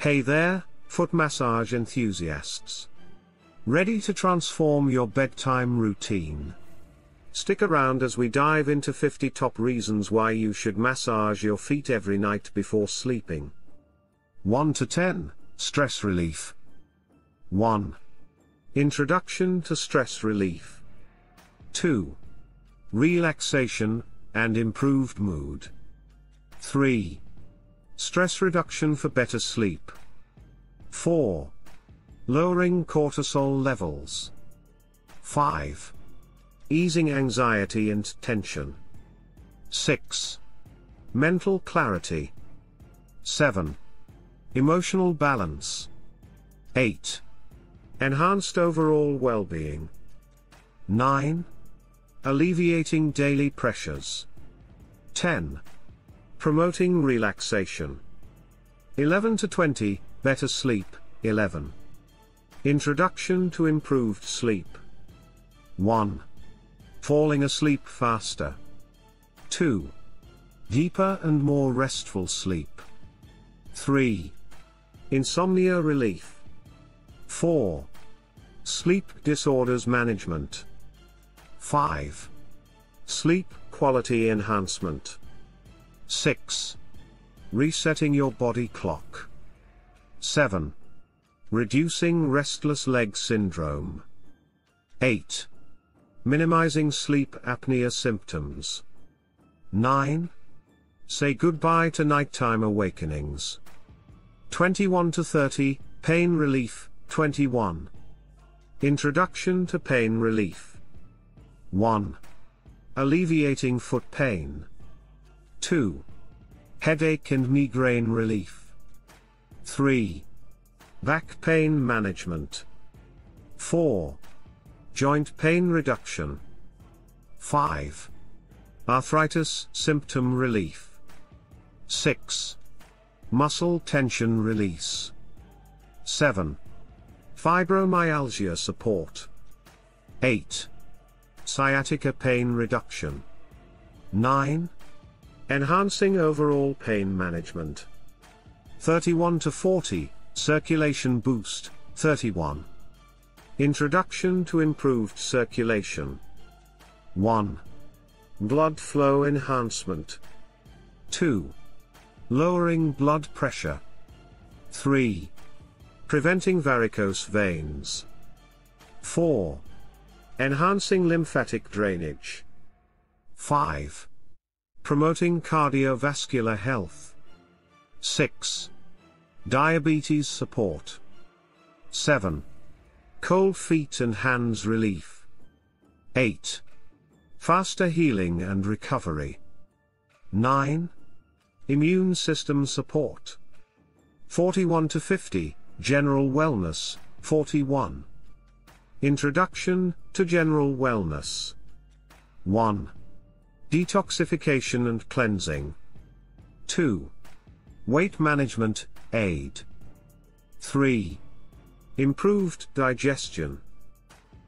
Hey there, foot massage enthusiasts. Ready to transform your bedtime routine? Stick around as we dive into 50 top reasons why you should massage your feet every night before sleeping. 1 to 10, Stress Relief. 1. Introduction to stress relief. 2. Relaxation and improved mood. 3. Stress reduction for better sleep. 4. Lowering cortisol levels. 5. Easing anxiety and tension. 6. Mental clarity. 7. Emotional balance. 8. Enhanced overall well-being. 9. Alleviating daily pressures. 10. Promoting relaxation. 11 to 20, Better sleep. 11. Introduction to improved sleep. 1. Falling asleep faster. 2. Deeper and more restful sleep. 3. Insomnia relief. 4. Sleep disorders management. 5. Sleep quality enhancement. 6. Resetting your body clock. 7. Reducing restless leg syndrome. 8. Minimizing sleep apnea symptoms. 9. Say goodbye to nighttime awakenings. 21 to 30, Pain relief. 21. Introduction to pain relief. 1. Alleviating foot pain. 2. Headache and migraine relief. 3. Back pain management. 4. Joint pain reduction. 5. Arthritis symptom relief. 6. Muscle tension release. 7. Fibromyalgia support. 8. Sciatica pain reduction. 9. Enhancing overall pain management. 31 to 40, Circulation boost. 31. Introduction to improved circulation. 1. Blood flow enhancement. 2. Lowering blood pressure. 3. Preventing varicose veins. 4. Enhancing lymphatic drainage. 5. Promoting cardiovascular health. 6. Diabetes support. 7. Cold feet and hands relief. 8. Faster healing and recovery. 9. Immune system support. 41 to 50, General wellness. 41. Introduction to general wellness. 1. Detoxification and cleansing. 2. Weight management aid. 3. Improved digestion.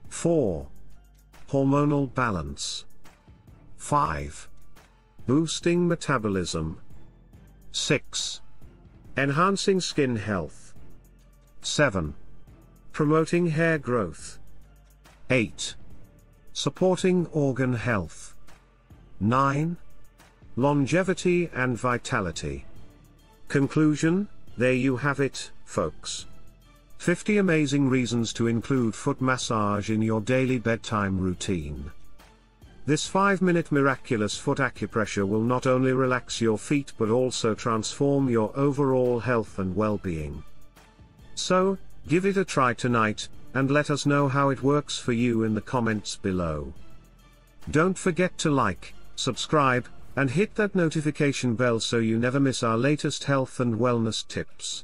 4. Hormonal balance. 5. Boosting metabolism. 6. Enhancing skin health. 7. Promoting hair growth. 8. Supporting organ health. 9. Longevity and vitality. Conclusion: there you have it, folks. 50 amazing reasons to include foot massage in your daily bedtime routine. This 5-minute miraculous foot acupressure will not only relax your feet but also transform your overall health and well-being. So, give it a try tonight, and let us know how it works for you in the comments below. Don't forget to like, subscribe, and hit that notification bell so you never miss our latest health and wellness tips.